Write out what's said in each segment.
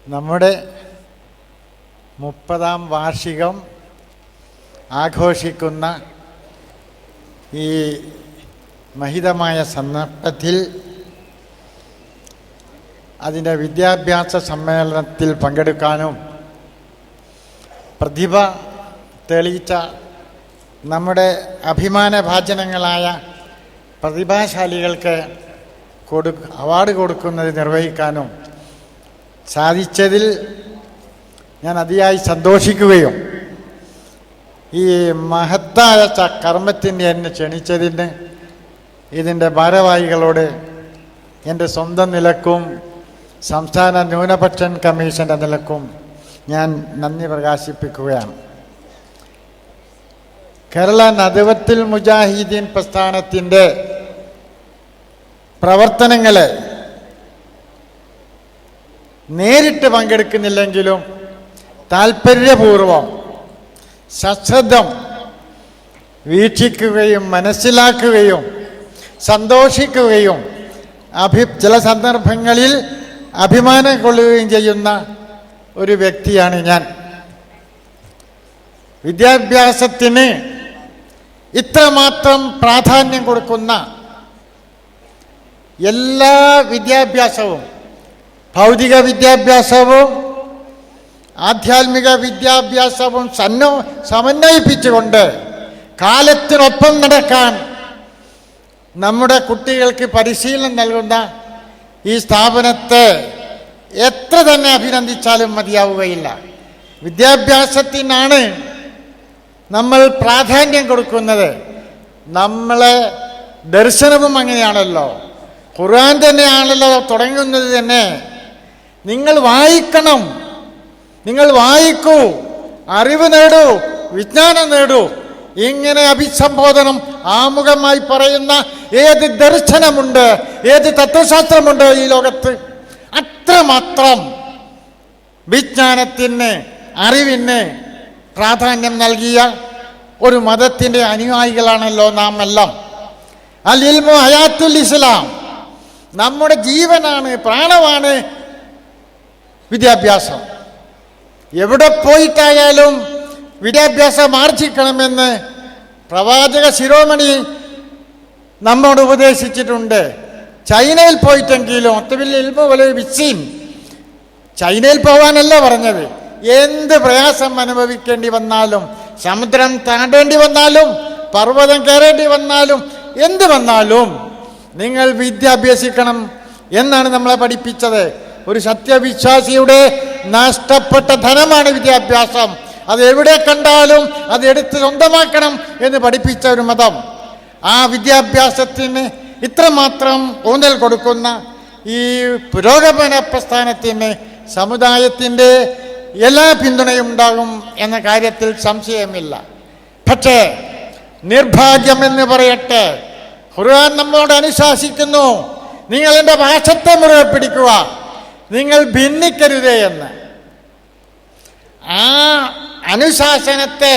നമ്മുടെ 30ാം വാർഷികം ആഘോഷിക്കുന്ന ഈ മഹിതമായ സന്ദർഭത്തിൽ അതിൻ്റെ വിദ്യാഭ്യാസ സമ്മേളനത്തിൽ പങ്കെടുക്കാനും പ്രതിഭ തെളിയിച്ച നമ്മുടെ അഭിമാനഭാജനങ്ങളായ പ്രതിഭാശാലികൾക്ക് അവാർഡ് കൊടുക്കുന്നത് നിർവഹിക്കാനും സാധിച്ചതിൽ ഞാൻ അതിയായി സന്തോഷിക്കുകയും ഈ മഹത്തായ കർമ്മത്തിന് എന്നെ ക്ഷണിച്ചതിന് ഇതിൻ്റെ ഭാരവാഹികളോട് എൻ്റെ സ്വന്തം നിലക്കും സംസ്ഥാന ന്യൂനപക്ഷ കമ്മീഷൻ്റെ നിലക്കും ഞാൻ നന്ദി പ്രകാശിപ്പിക്കുകയാണ്. കേരള നദ്വത്തുൽ മുജാഹിദീൻ പ്രസ്ഥാനത്തിൻ്റെ പ്രവർത്തനങ്ങളെ നേരിട്ട് പങ്കെടുക്കുന്നില്ലെങ്കിലും താൽപ്പര്യപൂർവം സശ്രദ്ധം വീക്ഷിക്കുകയും മനസ്സിലാക്കുകയും സന്തോഷിക്കുകയും ചില സന്ദർഭങ്ങളിൽ അഭിമാനം കൊള്ളുകയും ചെയ്യുന്ന ഒരു വ്യക്തിയാണ് ഞാൻ. വിദ്യാഭ്യാസത്തിന് ഇത്രമാത്രം പ്രാധാന്യം കൊടുക്കുന്ന എല്ലാ വിദ്യാഭ്യാസവും, ഭൗതിക വിദ്യാഭ്യാസവും ആധ്യാത്മിക വിദ്യാഭ്യാസവും സമന്വയിപ്പിച്ചുകൊണ്ട് കാലത്തിനൊപ്പം നടക്കാൻ നമ്മുടെ കുട്ടികൾക്ക് പരിശീലനം നൽകുന്ന ഈ സ്ഥാപനത്തെ എത്ര തന്നെ അഭിനന്ദിച്ചാലും മതിയാവുകയില്ല. വിദ്യാഭ്യാസത്തിനാണ് നമ്മൾ പ്രാധാന്യം കൊടുക്കുന്നത്. നമ്മളെ ദർശനവും അങ്ങനെയാണല്ലോ. ഖുർആൻ തന്നെയാണല്ലോ തുടങ്ങുന്നത് തന്നെ. നിങ്ങൾ വായിക്കണം, നിങ്ങൾ വായിക്കൂ, അറിവ് നേടൂ, വിജ്ഞാനം നേടൂ. ഇങ്ങനെ അഭിസംബോധനം ആമുഖമായി പറയുന്ന ഏത് ദർശനമുണ്ട്, ഏത് തത്വശാസ്ത്രമുണ്ട് ഈ ലോകത്ത്? അത്രമാത്രം വിജ്ഞാനത്തിന്, അറിവിന് പ്രാധാന്യം നൽകിയ ഒരു മതത്തിൻ്റെ അനുയായികളാണല്ലോ നാം എല്ലാം. അൽ ഇൽമു ഹയാത്തുൽ ഇസ്ലാം, നമ്മുടെ ജീവനാണ്, പ്രാണമാണ് വിദ്യാഭ്യാസം. എവിടെ പോയിട്ടായാലും വിദ്യാഭ്യാസം ആർജിക്കണമെന്ന് പ്രവാചക ശിരോമണി നമ്മോട് ഉപദേശിച്ചിട്ടുണ്ട്. ചൈനയിൽ പോയിട്ടെങ്കിലും ചൈനയിൽ പോകാനല്ല പറഞ്ഞത്. എന്ത് പ്രയാസം അനുഭവിക്കേണ്ടി വന്നാലും, സമുദ്രം താണ്ടേണ്ടി വന്നാലും, പർവ്വതം കയറേണ്ടി വന്നാലും, എന്ത് വന്നാലും നിങ്ങൾ വിദ്യ അഭ്യസിക്കണം എന്നാണ് നമ്മളെ പഠിപ്പിച്ചത്. ഒരു സത്യവിശ്വാസിയുടെ നഷ്ടപ്പെട്ട ധനമാണ് വിദ്യാഭ്യാസം. അത് എവിടെ കണ്ടാലും അത് എടുത്ത് സ്വന്തമാക്കണം എന്ന് പഠിപ്പിച്ച ഒരു മതം. ആ വിദ്യാഭ്യാസത്തിന് ഇത്രമാത്രം ഊന്നൽ കൊടുക്കുന്ന ഈ പുരോഗമന പ്രസ്ഥാനത്തിന് സമുദായത്തിൻ്റെ എല്ലാ പിന്തുണയും ഉണ്ടാകും എന്ന കാര്യത്തിൽ സംശയമില്ല. പക്ഷേ നിർഭാഗ്യമെന്ന് പറയട്ടെ, ഖുർആൻ നമ്മോട് അനുശാസിക്കുന്നു, നിങ്ങൾ എൻ്റെ ഭാഷത്തെ മുറുകെ പിടിക്കുക, നിങ്ങൾ ഭിന്നിക്കരുതേ എന്ന്. ആ അനുശാസനത്തെ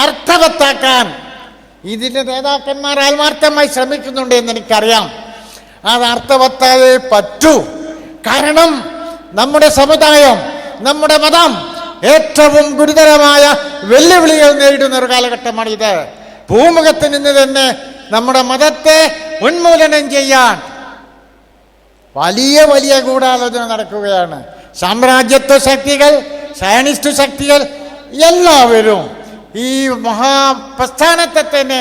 അർത്ഥവത്താക്കാൻ ഇതിൻ്റെ നേതാക്കന്മാർ ആത്മാർത്ഥമായി ശ്രമിക്കുന്നുണ്ട് എന്ന് എനിക്കറിയാം. അത് അർത്ഥവത്തായേ പറ്റൂ. കാരണം നമ്മുടെ സമുദായം, നമ്മുടെ മതം ഏറ്റവും ഗുരുതരമായ വെല്ലുവിളികൾ നേരിടുന്ന ഒരു കാലഘട്ടമാണ് ഇത്. ഭൂമുഖത്ത് നിന്ന് തന്നെ നമ്മുടെ മതത്തെ ഉന്മൂലനം ചെയ്യാൻ വലിയ വലിയ ഗൂഢാലോചന നടക്കുകയാണ്. സാമ്രാജ്യത്വ ശക്തികൾ, സയനിസ്റ്റ് ശക്തികൾ എല്ലാവരും ഈ മഹാപ്രസ്ഥാനത്തെ തന്നെ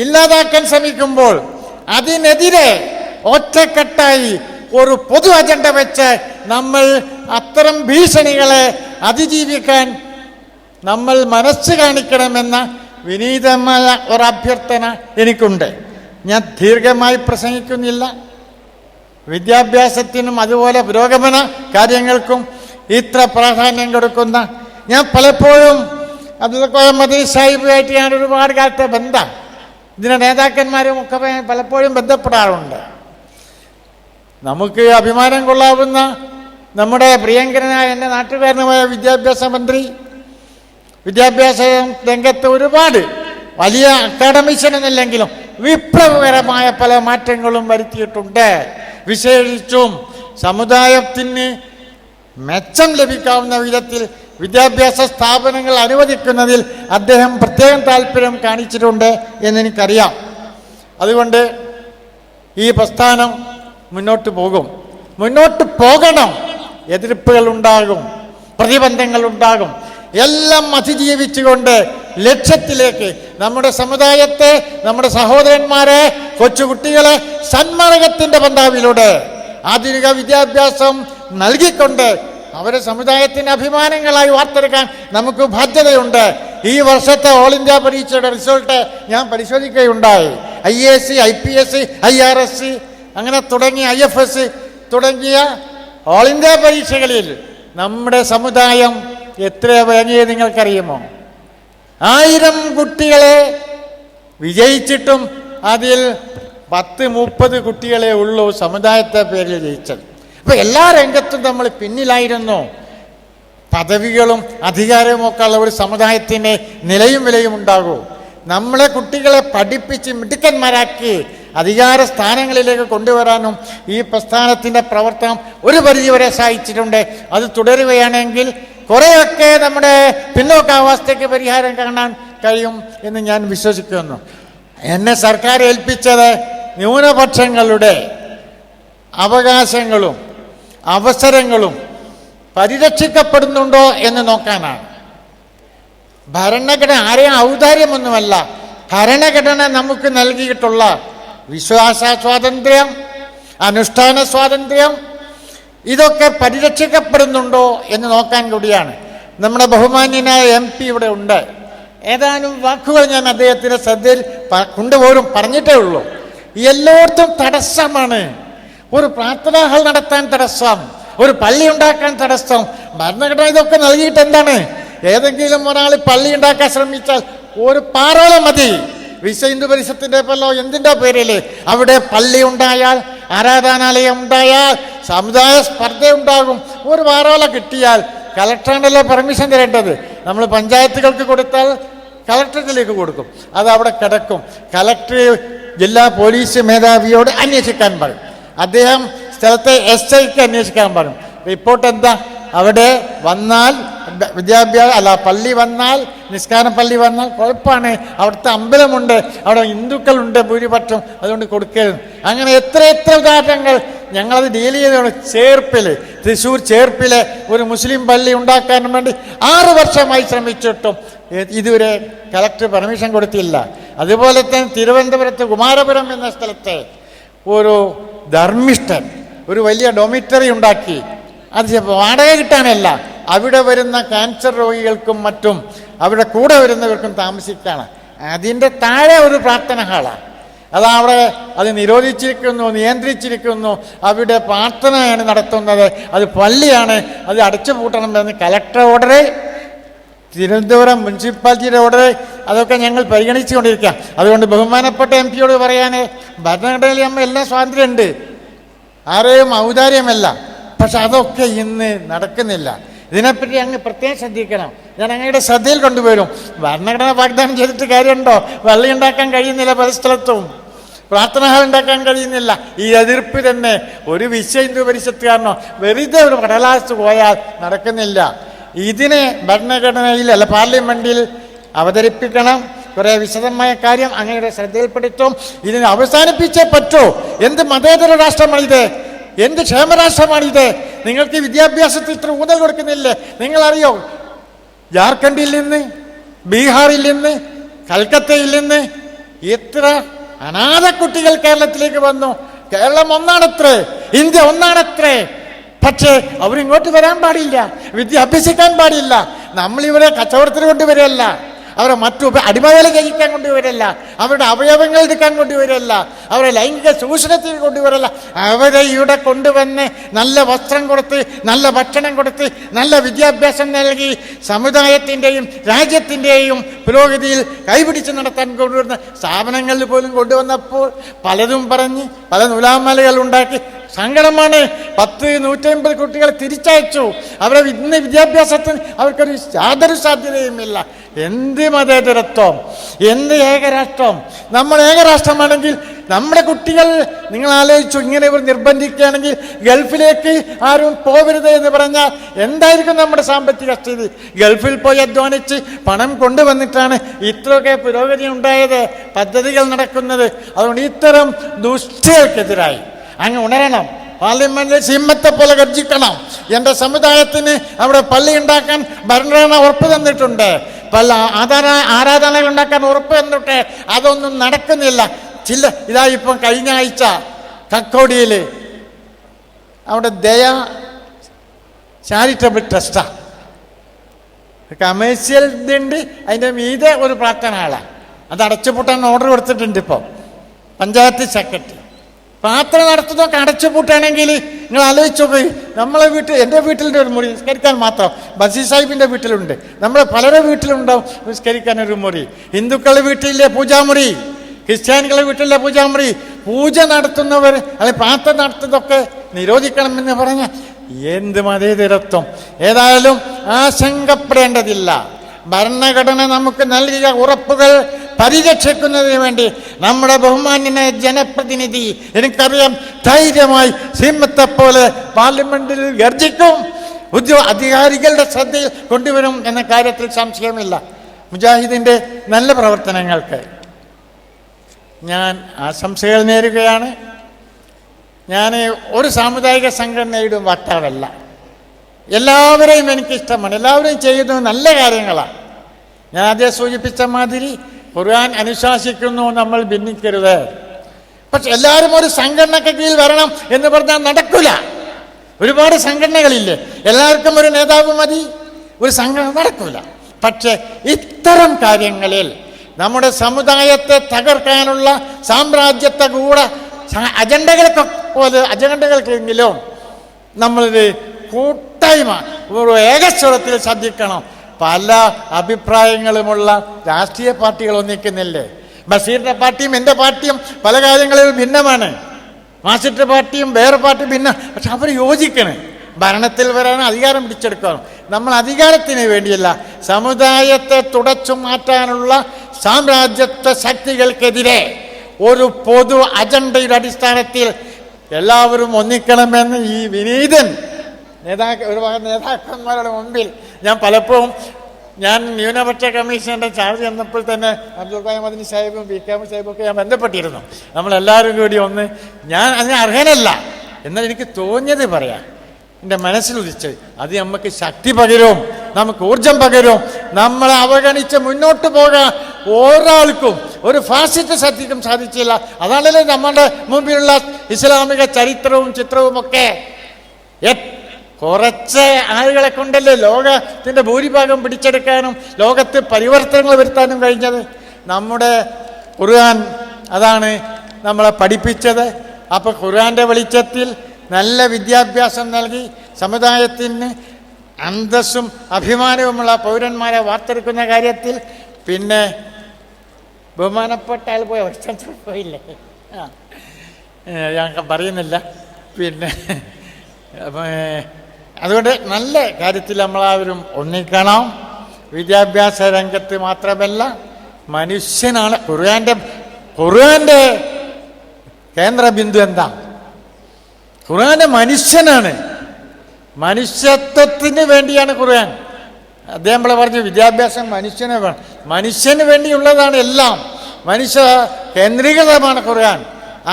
ഇല്ലാതാക്കാൻ ശ്രമിക്കുമ്പോൾ അതിനെതിരെ ഒറ്റക്കെട്ടായി ഒരു പൊതു അജണ്ട വെച്ച് നമ്മൾ അത്തരം ഭീഷണികളെ അതിജീവിക്കാൻ നമ്മൾ മനസ്സ് കാണിക്കണമെന്ന വിനീതമായ ഒരഭ്യർത്ഥന എനിക്കുണ്ട്. ഞാൻ ദീർഘമായി പ്രസംഗിക്കുന്നില്ല. വിദ്യാഭ്യാസത്തിനും അതുപോലെ പുരോഗമന കാര്യങ്ങൾക്കും ഇത്ര പ്രാധാന്യം കൊടുക്കുന്ന, ഞാൻ പലപ്പോഴും അബ്ദുൽ ഖാദർ മദനി സാഹിബുമായിട്ട് ഞാൻ ഒരുപാട് കാലത്തെ ബന്ധം, ഇതിൻ്റെ നേതാക്കന്മാരും ഒക്കെ പലപ്പോഴും ബന്ധപ്പെടാറുണ്ട്. നമുക്ക് അഭിമാനം കൊള്ളാവുന്ന നമ്മുടെ പ്രിയങ്കരനായ എൻ്റെ നാട്ടുകാരനുമായ വിദ്യാഭ്യാസ മന്ത്രി വിദ്യാഭ്യാസ രംഗത്ത് ഒരുപാട് വലിയ അക്കാഡമിഷ്യൻ എന്നല്ലെങ്കിലും വിപ്ലവകരമായ പല മാറ്റങ്ങളും വരുത്തിയിട്ടുണ്ട്. വിശേഷിച്ചും സമുദായത്തിന് മെച്ചം ലഭിക്കാവുന്ന വിധത്തിൽ വിദ്യാഭ്യാസ സ്ഥാപനങ്ങൾ അനുവദിക്കുന്നതിൽ അദ്ദേഹം പ്രത്യേകം താല്പര്യം കാണിച്ചിട്ടുണ്ട് എന്നെനിക്കറിയാം. അതുകൊണ്ട് ഈ പ്രസ്ഥാനം മുന്നോട്ട് പോകും, മുന്നോട്ട് പോകണം. എതിർപ്പുകൾ ഉണ്ടാകും, പ്രതിബന്ധങ്ങൾ ഉണ്ടാകും, എല്ലാം അതിജീവിച്ചുകൊണ്ട് ലക്ഷ്യത്തിലേക്ക് നമ്മുടെ സമുദായത്തെ, നമ്മുടെ സഹോദരന്മാരെ, കൊച്ചുകുട്ടികളെ സന്മാർഗത്തിൻ്റെ പന്താവിലൂടെ ആധുനിക വിദ്യാഭ്യാസം നൽകിക്കൊണ്ട് അവരെ സമുദായത്തിൻ്റെ അഭിമാനങ്ങളായി വാർത്തെടുക്കാൻ നമുക്ക് ബാധ്യതയുണ്ട്. ഈ വർഷത്തെ ഓൾ ഇന്ത്യ പരീക്ഷയുടെ റിസൾട്ട് ഞാൻ പരിശോധിക്കുകയുണ്ടായി. IAS, IPS, IRS അങ്ങനെ തുടങ്ങിയ IFS തുടങ്ങിയ ഓൾ ഇന്ത്യ പരീക്ഷകളിൽ നമ്മുടെ സമുദായം എത്ര വാങ്ങിയത് നിങ്ങൾക്കറിയുമോ? 1000 കുട്ടികളെ വിജയിച്ചിട്ടും അതിൽ 10-30 കുട്ടികളെ ഉള്ളൂ സമുദായത്തെ പേരിൽ ജയിച്ചത്. അപ്പോൾ എല്ലാ രംഗത്തും നമ്മൾ പിന്നിലായിരുന്നു. പദവികളും അധികാരവും ഒക്കെ ഉള്ള ഒരു സമുദായത്തിന് നിലയും വിലയും ഉണ്ടാകൂ. നമ്മളെ കുട്ടികളെ പഠിപ്പിച്ച് മിടുക്കന്മാരാക്കി അധികാര സ്ഥാനങ്ങളിലേക്ക് കൊണ്ടുവരാനും ഈ പ്രസ്ഥാനത്തിൻ്റെ പ്രവർത്തനം ഒരു പരിധിവരെ സഹായിച്ചിട്ടുണ്ട്. അത് തുടരുകയാണെങ്കിൽ കുറേയൊക്കെ നമ്മുടെ പിന്നോക്കാവസ്ഥയ്ക്ക് പരിഹാരം കാണാൻ കഴിയും എന്ന് ഞാൻ വിശ്വസിക്കുന്നു. എന്നെ സർക്കാർ ഏൽപ്പിച്ചത് ന്യൂനപക്ഷങ്ങളുടെ അവകാശങ്ങളും അവസരങ്ങളും പരിരക്ഷിക്കപ്പെടുന്നുണ്ടോ എന്ന് നോക്കാനാണ്. ഭരണഘടന ആരെയും ഔദാര്യമൊന്നുമല്ല. ഭരണഘടന നമുക്ക് നൽകിയിട്ടുള്ള വിശ്വാസ സ്വാതന്ത്ര്യം, അനുഷ്ഠാന സ്വാതന്ത്ര്യം, ഇതൊക്കെ പരിരക്ഷിക്കപ്പെടുന്നുണ്ടോ എന്ന് നോക്കാൻ കൂടിയാണ്. നമ്മുടെ ബഹുമാന്യനായ MP ഇവിടെ ഉണ്ട്. ഏതാനും വാക്കുകൾ ഞാൻ അദ്ദേഹത്തിൻ്റെ ശ്രദ്ധയിൽ കൊണ്ടുപോലും പറഞ്ഞിട്ടേ ഉള്ളൂ. എല്ലായിടത്തും തടസ്സമാണ്. ഒരു പ്രാർത്ഥനാ ഹാൾ നടത്താൻ തടസ്സം, ഒരു പള്ളി ഉണ്ടാക്കാൻ തടസ്സം. ഭരണഘടന ഇതൊക്കെ നൽകിയിട്ട് എന്താണ്? ഏതെങ്കിലും ഒരാൾ പള്ളി ഉണ്ടാക്കാൻ ശ്രമിച്ചാൽ ഒരു പാറോളം മതി. വിശ്വ ഹിന്ദു പരിഷത്തിന്റെ പേരിലോ എന്തിൻ്റെ പേരിൽ അവിടെ പള്ളി ഉണ്ടായാൽ, ആരാധനാലയം ഉണ്ടായാൽ, സമുദായ സ്പർദ്ധ ഉണ്ടാകും. ഒരു പാറോല കിട്ടിയാൽ കളക്ടറാണല്ലോ പെർമിഷൻ തരേണ്ടത്. നമ്മൾ പഞ്ചായത്തുകൾക്ക് കൊടുത്താൽ കളക്ടറേറ്റിലേക്ക് കൊടുക്കും, അത് അവിടെ കിടക്കും. കളക്ടർ ജില്ലാ പോലീസ് മേധാവിയോട് അന്വേഷിക്കാൻ പറയും. അദ്ദേഹം സ്ഥലത്തെ SIക്ക് അന്വേഷിക്കാൻ പറയും. റിപ്പോർട്ട് എന്താ? അവിടെ വന്നാൽ പള്ളി വന്നാൽ, നിസ്കാര പള്ളി വന്നാൽ കുഴപ്പമാണ്. അവിടുത്തെ അമ്പലമുണ്ട്, അവിടെ ഹിന്ദുക്കളുണ്ട് ഭൂരിപക്ഷം, അതുകൊണ്ട് കൊടുക്കരുത്. അങ്ങനെ എത്ര ഉദാഹരണങ്ങൾ ഞങ്ങളത് ഡീൽ ചെയ്തതാണ്. തൃശ്ശൂർ ചേർപ്പിലെ ഒരു മുസ്ലിം പള്ളി ഉണ്ടാക്കാൻ വേണ്ടി 6 വർഷമായി ശ്രമിച്ചിട്ടും ഇതുവരെ കളക്ടർ പെർമിഷൻ കൊടുത്തില്ല. അതുപോലെ തന്നെ തിരുവനന്തപുരത്ത് കുമാരപുരം എന്ന സ്ഥലത്തെ ഒരു ധർമ്മിഷ്ഠൻ ഒരു വലിയ ഡോമിറ്ററി ഉണ്ടാക്കി. അത് വാടക കിട്ടാനല്ല, അവിടെ വരുന്ന ക്യാൻസർ രോഗികൾക്കും മറ്റും അവിടെ കൂടെ വരുന്നവർക്കും താമസിക്കാണ്. അതിൻ്റെ താഴെ ഒരു പ്രാർത്ഥന ഹാളാണ്. അത് നിരോധിച്ചിരിക്കുന്നു, നിയന്ത്രിച്ചിരിക്കുന്നു. അവിടെ പ്രാർത്ഥനയാണ് നടത്തുന്നത്. അത് പള്ളിയാണ്, അത് അടച്ചു പൂട്ടണമെന്ന് കളക്ടർ ഓർഡർ, തിരുവനന്തപുരം മുനിസിപ്പാലിറ്റിയുടെ ഓർഡർ, അതൊക്കെ ഞങ്ങൾ പരിഗണിച്ചുകൊണ്ടിരിക്കുക. അതുകൊണ്ട് ബഹുമാനപ്പെട്ട MP പറയാൻ, ഭരണഘടനയിൽ നമ്മൾ എല്ലാം സ്വാതന്ത്ര്യമുണ്ട്, ആരെയും ഔദാര്യമല്ല. പക്ഷെ അതൊക്കെ ഇന്ന് നടക്കുന്നില്ല. ഇതിനെപ്പറ്റി അങ്ങ് പ്രത്യേകം ശ്രദ്ധിക്കണം. ഞാൻ അങ്ങയുടെ ശ്രദ്ധയിൽ കൊണ്ടുവരും. ഭരണഘടന വാഗ്ദാനം ചെയ്തിട്ട് കാര്യമുണ്ടോ? പള്ളി ഉണ്ടാക്കാൻ കഴിയുന്നില്ല, പല സ്ഥലത്തും പ്രാർത്ഥന ഹാൾ ഉണ്ടാക്കാൻ കഴിയുന്നില്ല. ഈ എതിർപ്പ് തന്നെ ഒരു വിശ്വ ഹിന്ദു പരിഷത്തുകാരനോ വെറുതെ ഒരു കടലാസ് പോയാൽ നടക്കുന്നില്ല. ഇതിനെ ഭരണഘടനയിൽ അല്ല പാർലമെന്റിൽ അവതരിപ്പിക്കണം. കുറേ വിശദമായ കാര്യം അങ്ങയുടെ ശ്രദ്ധയിൽപ്പെടുത്തും. ഇതിനെ അവസാനിപ്പിച്ചേ പറ്റൂ. എന്ത് മതേതര രാഷ്ട്രമാണിത്? എന്ത് ക്ഷേമരാഷ്ട്രമാണിത്? നിങ്ങൾക്ക് വിദ്യാഭ്യാസത്തിൽ ഇത്ര ഊന്നൽ കൊടുക്കുന്നില്ലേ? നിങ്ങളറിയോ, ജാർഖണ്ഡിൽ നിന്ന്, ബീഹാറിൽ നിന്ന്, കൽക്കത്തയിൽ നിന്ന് എത്ര അനാഥ കുട്ടികൾ കേരളത്തിലേക്ക് വന്നു. കേരളം ഒന്നാണത്രേ, ഇന്ത്യ ഒന്നാണത്രേ. പക്ഷേ അവരിങ്ങോട്ട് വരാൻ പാടില്ല, വിദ്യ അഭ്യസിക്കാൻ പാടില്ല. നമ്മളിവരെ കച്ചവടത്തിന് കൊണ്ടുവരികയല്ല, അവരെ മറ്റു അടിമവേല കഴിക്കാൻ കൊണ്ടുവരല്ല, അവരുടെ അവയവങ്ങൾ എടുക്കാൻ കൊണ്ടുവരല്ല, അവരെ ലൈംഗിക ചൂഷണത്തിന് കൊണ്ടുവരല്ല. അവരെ ഇവിടെ കൊണ്ടുവന്ന് നല്ല വസ്ത്രം കൊടുത്ത്, നല്ല ഭക്ഷണം കൊടുത്ത്, നല്ല വിദ്യാഭ്യാസം നൽകി സമുദായത്തിൻ്റെയും രാജ്യത്തിൻ്റെയും പുരോഗതിയിൽ കൈപിടിച്ച് നടത്താൻ കൊണ്ടുവരുന്ന സ്ഥാപനങ്ങളിൽ പോലും കൊണ്ടുവന്നപ്പോൾ പലതും പറഞ്ഞ് പല നൂലാമലകൾ ഉണ്ടാക്കി. സങ്കടമാണ്. 150 കുട്ടികളെ തിരിച്ചയച്ചു. അവരെ ഇന്ന് വിദ്യാഭ്യാസത്തിന് അവർക്കൊരു യാതൊരു സാധ്യതയുമില്ല. എന്ത് മതേതരത്വം, എന്ത് ഏകരാഷ്ട്രം? നമ്മൾ ഏകരാഷ്ട്രമാണെങ്കിൽ നമ്മുടെ കുട്ടികൾ, നിങ്ങൾ ആലോചിച്ചു, ഇങ്ങനെ ഇവർ നിർബന്ധിക്കുകയാണെങ്കിൽ ഗൾഫിലേക്ക് ആരും പോകരുത് എന്ന് പറഞ്ഞാൽ എന്തായിരിക്കും നമ്മുടെ സാമ്പത്തിക സ്ഥിതി? ഗൾഫിൽ പോയി അധ്വാനിച്ച് പണം കൊണ്ടുവന്നിട്ടാണ് ഇത്രയൊക്കെ പുരോഗതി ഉണ്ടായത്, പദ്ധതികൾ നടക്കുന്നത്. അതുകൊണ്ട് ഇത്തരം ദുഷ്ടകൾക്കെതിരായി അങ്ങ് ഉണരണം. പാർലമെന്റിൽ സിംഹത്തെ പോലെ ഗർജിക്കണം. എൻ്റെ സമുദായത്തിന് അവിടെ പള്ളി ഉണ്ടാക്കാൻ ഭരണഘടന ഉറപ്പ് തന്നിട്ടുണ്ട്, പല ആരാധനകൾ ഉണ്ടാക്കാൻ ഉറപ്പ് തന്നിട്ട് അതൊന്നും നടക്കുന്നില്ല. ഇതായിപ്പം കഴിഞ്ഞ ആഴ്ച കക്കോടിയിൽ അവിടെ ദയ ചാരിറ്റബിൾ ട്രസ്റ്റാണ്, കമേഴ്സ്യൽ ഇതുണ്ട്, അതിൻ്റെ മീതെ ഒരു പ്രാർത്ഥന ആളാണ്. അത് അടച്ചുപൂട്ടാൻ ഓർഡർ കൊടുത്തിട്ടുണ്ട്. ഇപ്പോൾ പഞ്ചായത്ത് സെക്രട്ടറി പ്രാർത്ഥന നടത്തുന്നതൊക്കെ അടച്ചുപൂട്ടാണെങ്കിൽ നിങ്ങൾ ആലോചിച്ച് നോക്കി. നമ്മളെ വീട്ടിൽ, എൻ്റെ വീട്ടിലുണ്ട് ഒരു മുറി നിസ്കരിക്കാൻ മാത്രം, ബസീർ സാഹിബിൻ്റെ വീട്ടിലുണ്ട്, നമ്മളെ പലരുടെ വീട്ടിലുണ്ടാവും നിസ്കരിക്കാൻ ഒരു മുറി. ഹിന്ദുക്കളുടെ വീട്ടിലെ പൂജാമുറി, ക്രിസ്ത്യാനികളുടെ വീട്ടിലെ പൂജാമുറി. പൂജ നടത്തുന്നവർ അല്ലെങ്കിൽ പ്രാർത്ഥന നടത്തുന്നതൊക്കെ നിരോധിക്കണമെന്ന് പറഞ്ഞാൽ എന്ത് മതേതരത്വം! ഏതായാലും ആശങ്കപ്പെടേണ്ടതില്ല. ഭരണഘടന നമുക്ക് നൽകിയ ഉറപ്പുകൾ പരിരക്ഷിക്കുന്നതിന് വേണ്ടി നമ്മുടെ ബഹുമാന്യനായ ജനപ്രതിനിധി, എനിക്കറിയാം, ധൈര്യമായി സിംഹത്തെ പോലെ പാർലമെന്റിൽ ഗർജിക്കും, അധികാരികളുടെ ശ്രദ്ധയിൽ കൊണ്ടുവരും എന്ന കാര്യത്തിൽ സംശയമില്ല. മുജാഹിദിൻ്റെ നല്ല പ്രവർത്തനങ്ങൾക്ക് ഞാൻ ആശംസകൾ നേരുകയാണ്. ഞാൻ ഒരു സാമുദായിക സംഘടനയുടെയും വക്താവല്ല. എല്ലാവരെയും എനിക്കിഷ്ടമാണ്, എല്ലാവരെയും ചെയ്യുന്നത് നല്ല കാര്യങ്ങളാണ്. ഞാൻ ആദ്യം സൂചിപ്പിച്ച മാതിരി ഖുർആൻ അനുശാസിക്കുന്നു നമ്മൾ ഭിന്നിക്കരുത്. പക്ഷെ എല്ലാവരും ഒരു സംഘടനയ്ക്ക് കീഴിൽ വരണം എന്ന് പറഞ്ഞാൽ നടക്കില്ല. ഒരുപാട് സംഘടനകളില്ലേ, എല്ലാവർക്കും ഒരു നേതാവ് മതി, ഒരു സംഘടന നടക്കില്ല. പക്ഷെ ഇത്തരം കാര്യങ്ങളിൽ നമ്മുടെ സമുദായത്തെ തകർക്കാനുള്ള സാമ്രാജ്യത്തെ കൂടെ അജണ്ടകൾക്കെങ്കിലും നമ്മളൊരു കൂട്ടായ്മ, ഒരു ഏകസ്വരത്തിൽ ശ്രദ്ധിക്കണം. പല അഭിപ്രായങ്ങളുമുള്ള രാഷ്ട്രീയ പാർട്ടികൾ ഒന്നിക്കുന്നില്ലേ? ബഷീറിൻ്റെ പാർട്ടിയും എൻ്റെ പാർട്ടിയും പല കാര്യങ്ങളിലും ഭിന്നമാണ്, മാഷിൻ്റെ പാർട്ടിയും വേറെ പാർട്ടി ഭിന്ന. പക്ഷെ അവർ യോജിക്കണം, ഭരണത്തിൽ വരാനും അധികാരം പിടിച്ചെടുക്കണം. നമ്മൾ അധികാരത്തിന് വേണ്ടിയല്ല, സമുദായത്തെ തുടച്ചു മാറ്റാനുള്ള സാമ്രാജ്യത്വ ശക്തികൾക്കെതിരെ ഒരു പൊതു അജണ്ടയുടെ അടിസ്ഥാനത്തിൽ എല്ലാവരും ഒന്നിക്കണമെന്ന് ഈ വിനീതൻ ഒരുപാട് നേതാക്കന്മാരുടെ മുമ്പിൽ ഞാൻ പലപ്പോഴും, ഞാൻ ന്യൂനപക്ഷ കമ്മീഷൻ്റെ ചാർജ് ചെന്നപ്പോൾ തന്നെ അബ്ദുൽ ഖാദർ മദനി സാഹിബും പി കെ സാഹിബും ഒക്കെ ഞാൻ ബന്ധപ്പെട്ടിരുന്നു. നമ്മളെല്ലാവരും കൂടി ഒന്ന്, ഞാൻ അതിന് അർഹനല്ല എന്നാൽ എനിക്ക് തോന്നിയത് പറയാം, എൻ്റെ മനസ്സിലുദിച്ച് അത് നമുക്ക് ശക്തി പകരും, നമുക്ക് ഊർജം പകരും. നമ്മളെ അവഗണിച്ച് മുന്നോട്ട് പോകാൻ ഒരാൾക്കും ഒരു ഫാസിസ്റ്റ് ശക്തിക്കും സാധിച്ചില്ല. അതാണല്ലോ നമ്മുടെ മുമ്പിലുള്ള ഇസ്ലാമിക ചരിത്രവും ചിത്രവും ഒക്കെ. കുറച്ച് ആളുകളെ കൊണ്ടല്ലേ ലോകത്തിൻ്റെ ഭൂരിഭാഗം പിടിച്ചെടുക്കാനും ലോകത്ത് പരിവർത്തനങ്ങൾ വരുത്താനും കഴിഞ്ഞത്. നമ്മുടെ ഖുർആൻ അതാണ് നമ്മളെ പഠിപ്പിച്ചത്. അപ്പോൾ ഖുർആൻ്റെ വെളിച്ചത്തിൽ നല്ല വിദ്യാഭ്യാസം നൽകി സമുദായത്തിന് അന്തസ്സും അഭിമാനവുമുള്ള പൗരന്മാരെ വാർത്തെടുക്കുന്ന കാര്യത്തിൽ, പിന്നെ ബഹുമാനപ്പെട്ട ആൾ പോയില്ലേ, ഞാൻ പറയുന്നില്ല. പിന്നെ അതുകൊണ്ട് നല്ല കാര്യത്തിൽ നമ്മളാവരും ഒന്നിക്കണം. വിദ്യാഭ്യാസ രംഗത്ത് മാത്രമല്ല, മനുഷ്യനാണ് ഖുർആൻ്റെ കേന്ദ്ര ബിന്ദു. എന്താ? ഖുർആൻ മനുഷ്യനാണ്, മനുഷ്യത്വത്തിന് വേണ്ടിയാണ് ഖുർആൻ. അദ്ദേഹം നമ്മളെ പറഞ്ഞു, വിദ്യാഭ്യാസം മനുഷ്യനെ വേണം, മനുഷ്യന് വേണ്ടിയുള്ളതാണ് എല്ലാം, മനുഷ്യ കേന്ദ്രീകൃതമാണ് ഖുർആൻ.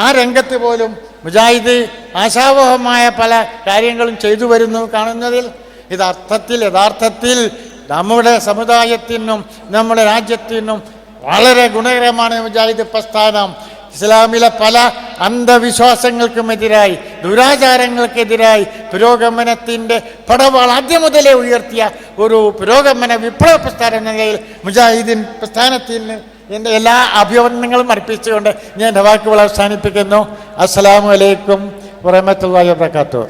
ആ രംഗത്ത് പോലും മുജാഹിദ് ആശാവഹമായ പല കാര്യങ്ങളും ചെയ്തു വരുന്നു കാണുന്നതിൽ യഥാർത്ഥത്തിൽ നമ്മുടെ സമുദായത്തിനും നമ്മുടെ രാജ്യത്തിനും വളരെ ഗുണകരമാണ് മുജാഹിദ് പ്രസ്ഥാനം. ഇസ്ലാമിലെ പല അന്ധവിശ്വാസങ്ങൾക്കുമെതിരായി, ദുരാചാരങ്ങൾക്കെതിരായി പുരോഗമനത്തിൻ്റെ പടവാൾ ആദ്യം മുതലേ ഉയർത്തിയ ഒരു പുരോഗമന വിപ്ലവ പ്രസ്ഥാനം എന്ന നിലയിൽ മുജാഹിദീൻ പ്രസ്ഥാനത്തിന് എൻ്റെ എല്ലാ അഭിനന്ദനങ്ങളും അർപ്പിച്ചുകൊണ്ട് ഞാൻ എൻ്റെ വാക്കുകൾ അവസാനിപ്പിക്കുന്നു. അസ്സലാമു അലൈക്കും വറഹ്മത്തുള്ളാഹി വബറകാതുഹു.